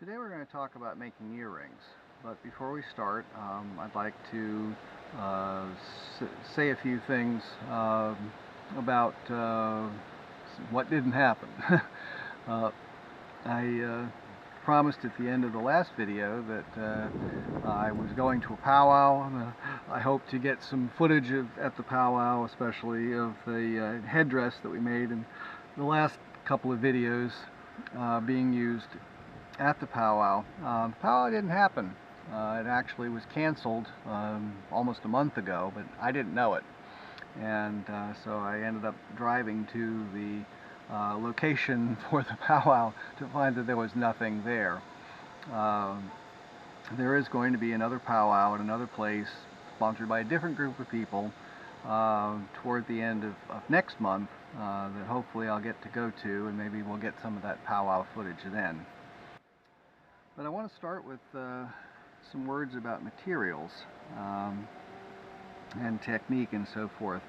Today we're going to talk about making earrings, but before we start, I'd like to say a few things about what didn't happen. I promised at the end of the last video that I was going to a powwow. I hope to get some footage at the powwow, especially of the headdress that we made in the last couple of videos being used at the powwow. The powwow didn't happen. It actually was canceled almost a month ago, but I didn't know it. And so I ended up driving to the location for the powwow to find that there was nothing there. There is going to be another powwow at another place, sponsored by a different group of people, toward the end of next month, that hopefully I'll get to go to, and maybe we'll get some of that powwow footage then. But I want to start with some words about materials and technique and so forth.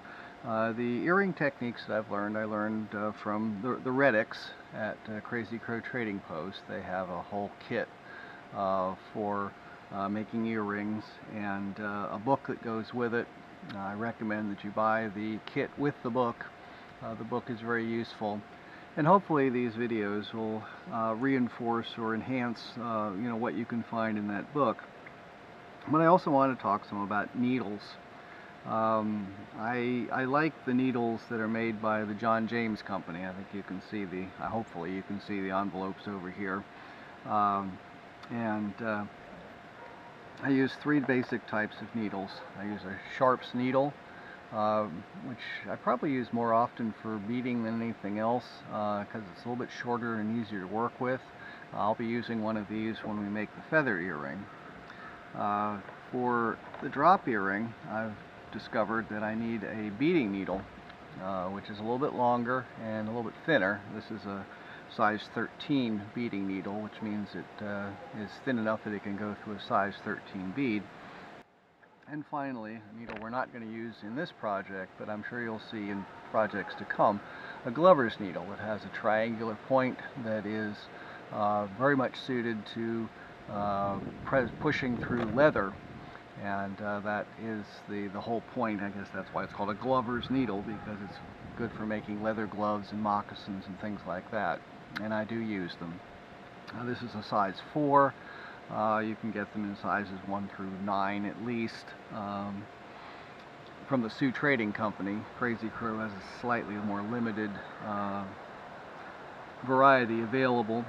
The earring techniques that I learned from the Reddics at Crazy Crow Trading Post. They have a whole kit for making earrings and a book that goes with it. I recommend that you buy the kit with the book. The book is very useful. And hopefully these videos will reinforce or enhance what you can find in that book. But I also want to talk some about needles. I like the needles that are made by the John James Company. I think you can see hopefully you can see the envelopes over here. I use three basic types of needles. I use a Sharps needle, which I probably use more often for beading than anything else because it's a little bit shorter and easier to work with. I'll be using one of these when we make the feather earring. For the drop earring, I've discovered that I need a beading needle, which is a little bit longer and a little bit thinner. This is a size 13 beading needle, which means it is thin enough that it can go through a size 13 bead. And finally, a needle we're not going to use in this project, but I'm sure you'll see in projects to come, a glover's needle that has a triangular point that is very much suited to pushing through leather. And that is the whole point. I guess that's why it's called a glover's needle, because it's good for making leather gloves and moccasins and things like that. And I do use them. This is a size 4. You can get them in sizes 1 through 9 at least. From the Sioux Trading Company, Crazy Crow has a slightly more limited variety available.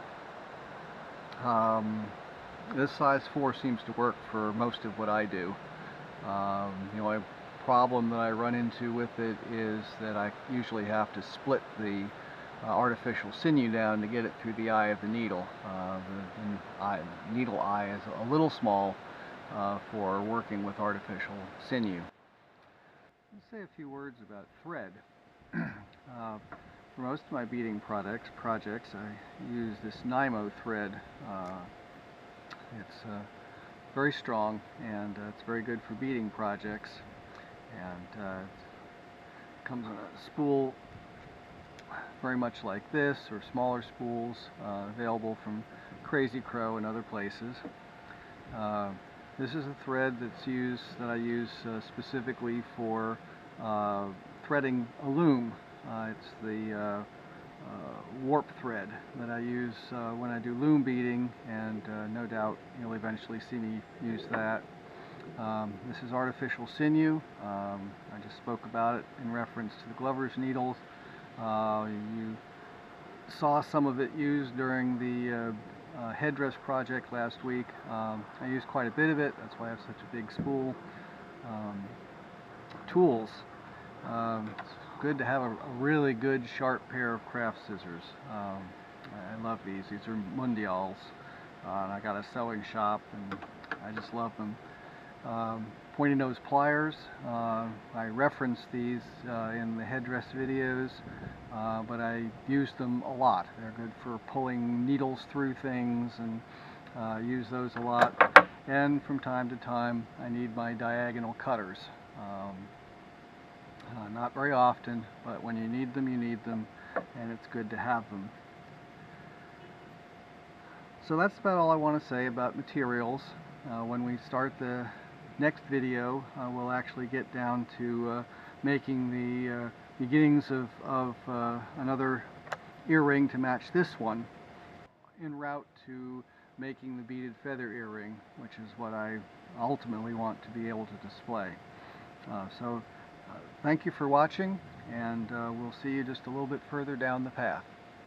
This size 4 seems to work for most of what I do. The only problem that I run into with it is that I usually have to split the artificial sinew down to get it through the eye of the needle. The needle eye is a little small for working with artificial sinew. Let's say a few words about thread. For most of my beading projects, I use this Nymo thread. It's very strong, and it's very good for beading projects. And it comes on a spool very much like this, or smaller spools available from Crazy Crow and other places. This is a thread that I use specifically for threading a loom. It's the warp thread that I use when I do loom beading, and no doubt you'll eventually see me use that. This is artificial sinew. I just spoke about it in reference to the glover's needles. You saw some of it used during the headdress project last week. I used quite a bit of it. That's why I have such a big spool. Tools. It's good to have a really good sharp pair of craft scissors. I love these. These are Mundials. And I got a sewing shop, and I just love them. Pointy nose pliers. I reference these in the headdress videos, but I use them a lot. They're good for pulling needles through things, and use those a lot. And from time to time, I need my diagonal cutters. Not very often, but when you need them, and it's good to have them. So that's about all I want to say about materials. When we start the next video, we'll actually get down to making the beginnings of another earring to match this one, en route to making the beaded feather earring, which is what I ultimately want to be able to display. Thank you for watching, and we'll see you just a little bit further down the path.